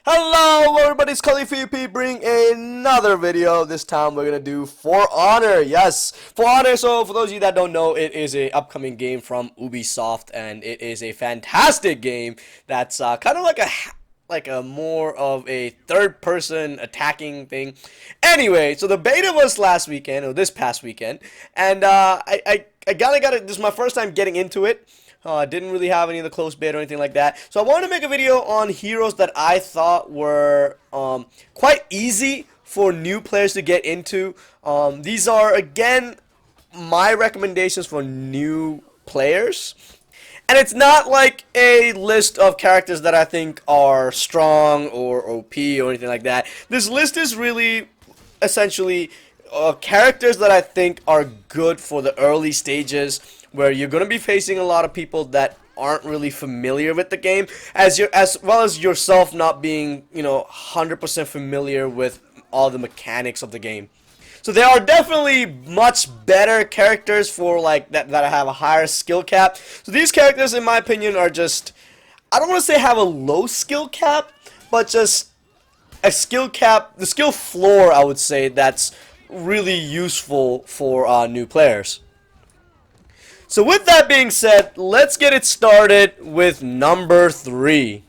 Hello everybody, it's KhalifPVP bringing another video. This time we're gonna do For Honor. Yes, For Honor. So for those of you that don't know, it is a upcoming game from Ubisoft, and it is a fantastic game that's kind of like a more of a third-person attacking thing. Anyway, so the beta was last weekend or this past weekend, and I kinda got it. This is my first time getting into it. Didn't really have any of the close beta or anything like that. So I wanted to make a video on heroes that I thought were quite easy for new players to get into. These are, again, my recommendations for new players. And it's not like a list of characters that I think are strong or OP or anything like that. This list is really essentially characters that I think are good for the early stages where you're going to be facing a lot of people that aren't really familiar with the game, as well as yourself not being, 100% familiar with all the mechanics of the game. So there are definitely much better characters for like that have a higher skill cap. So these characters, in my opinion, are just, I don't want to say have a low skill cap, but just a skill cap, the skill floor, I would say, that's really useful for new players. So with that being said, let's get it started with number 3.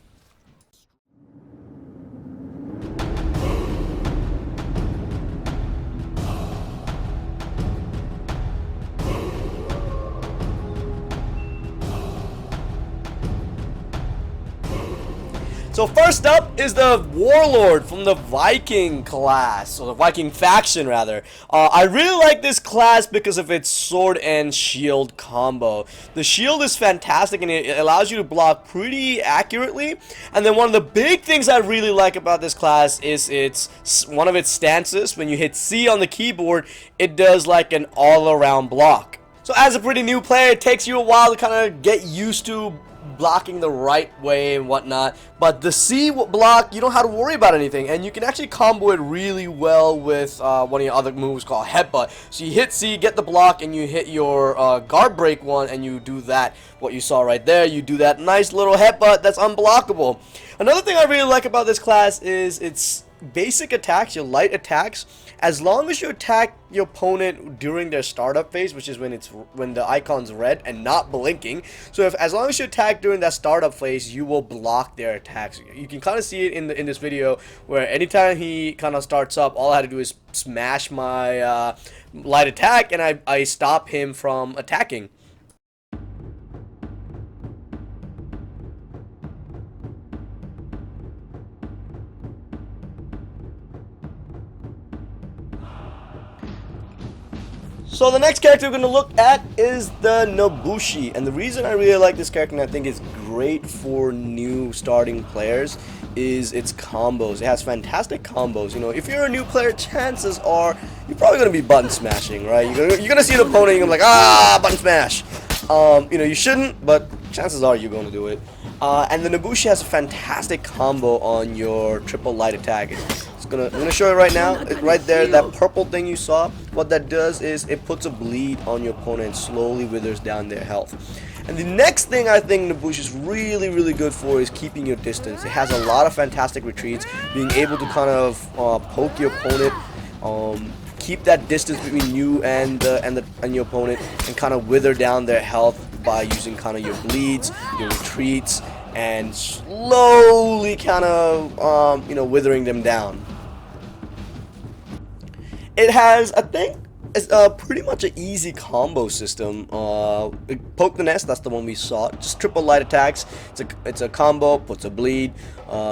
So first up is the Warlord from the Viking class, or the Viking faction rather. I really like this class because of its sword and shield combo. The shield is fantastic and it allows you to block pretty accurately. And then one of the big things I really like about this class is one of its stances. When you hit C on the keyboard, it does like an all-around block. So as a pretty new player, it takes you a while to kind of get used to blocking the right way and whatnot, but the C block, you don't have to worry about anything, and you can actually combo it really well with one of your other moves called headbutt. So you hit C, get the block, and you hit your guard break one, and you do that, what you saw right there. You do that nice little headbutt that's unblockable. Another thing I really like about this class is its basic attacks, your light attacks. As long as you attack your opponent during their startup phase, which is when the icon's red and not blinking. So as long as you attack during that startup phase, you will block their attacks. You can kind of see it in this video where anytime he kind of starts up, all I had to do is smash my light attack, and I stop him from attacking. So the next character we're going to look at is the Nobushi, and the reason I really like this character and I think it's great for new starting players is its combos. It has fantastic combos. If you're a new player, chances are you're probably going to be button smashing, right? You're gonna see an opponent and you're like, button smash. You shouldn't, but chances are you're going to do it. And the Nobushi has a fantastic combo on your triple light attack. I'm gonna show you right now. Right there, that purple thing you saw. What that does is it puts a bleed on your opponent and slowly withers down their health. And the next thing I think Nobushi is really, really good for is keeping your distance. It has a lot of fantastic retreats, being able to kind of poke your opponent, keep that distance between you and your opponent, and kind of wither down their health by using kind of your bleeds, your retreats, and slowly kind of withering them down. It has, I think, it's pretty much an easy combo system. Poke the Nest, that's the one we saw. Just triple light attacks. It's a combo, puts a bleed.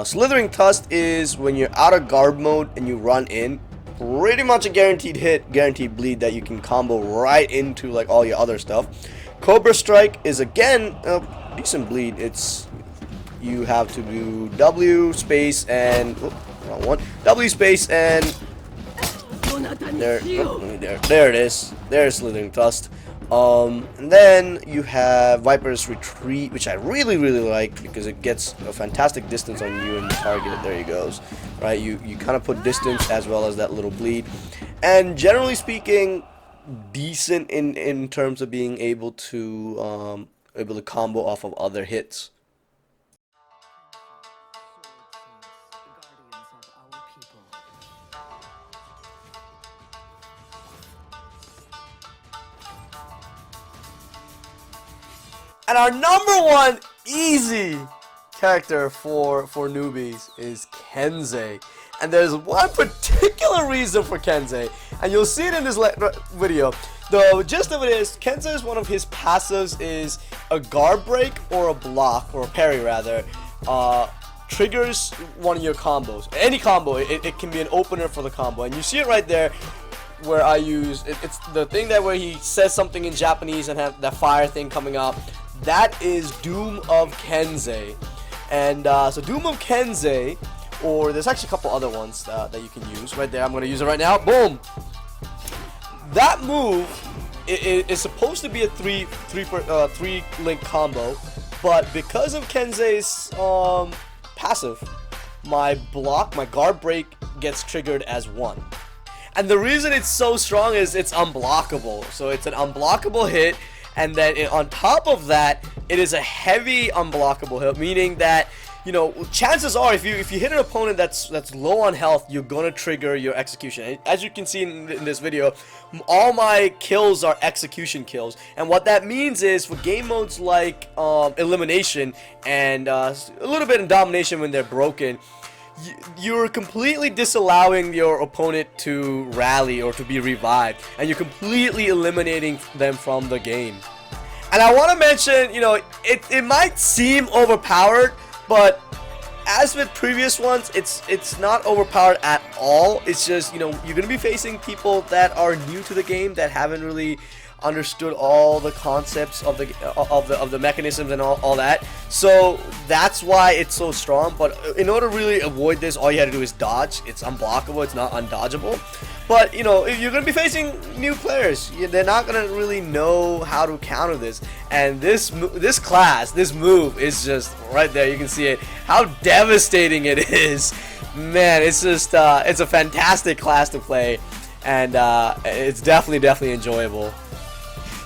Slithering Tusk is when you're out of guard mode and you run in. Pretty much a guaranteed hit, guaranteed bleed that you can combo right into like all your other stuff. Cobra Strike is again a decent bleed. You have to do W space and wrong one. W space and there it is. There's Slithering Tusk. And then you have Viper's Retreat, which I really, really like because it gets a fantastic distance on you and the target. There he goes. Right, you kind of put distance as well as that little bleed. And generally speaking, decent in terms of being able to combo off of other hits. And our #1 easy character for newbies is Kenze. And there's one particular reason for Kenze, and you'll see it in this video. The gist of it is, Kenze's one of his passives is a guard break or a block, or a parry rather, triggers one of your combos. Any combo, it can be an opener for the combo. And you see it right there where I use, it's the thing that where he says something in Japanese and have that fire thing coming up. That is Doom of Kenze. And so Doom of Kenze, or there's actually a couple other ones that you can use right there. I'm going to use it right now. Boom! That move is supposed to be a three link combo, but because of Kenze's passive, my guard break gets triggered as 1. And the reason it's so strong is it's unblockable. So it's an unblockable hit, and then on top of that, it is a heavy unblockable hit, meaning that, you know, chances are if you hit an opponent that's low on health, you're gonna trigger your execution. As you can see in this video, all my kills are execution kills, and what that means is for game modes like elimination and a little bit in domination when they're broken, you're completely disallowing your opponent to rally or to be revived, and you're completely eliminating them from the game. And I want to mention, you know, it might seem overpowered, but as with previous ones, it's not overpowered at all. It's just, you know, you're gonna be facing people that are new to the game, that haven't really understood all the concepts of the mechanisms and all that. So that's why it's so strong. But in order to really avoid this, all you had to do is dodge. It's unblockable. It's not undodgeable. But you know, you're gonna be facing new players. They're not gonna really know how to counter this. And this move is just right there. You can see it. How devastating it is, man. It's just it's a fantastic class to play, and it's definitely enjoyable.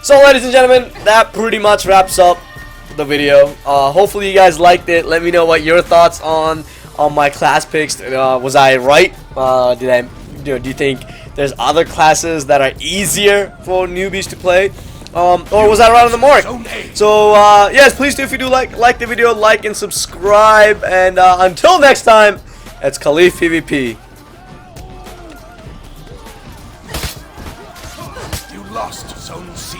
So ladies and gentlemen, that pretty much wraps up the video. Hopefully you guys liked it. Let me know what your thoughts on my class picks. Was I right? Do you think there's other classes that are easier for newbies to play? Or was I right on the mark? So yes, please do, if you do like the video, like and subscribe. And until next time, it's KhalifPVP. You lost Zone C.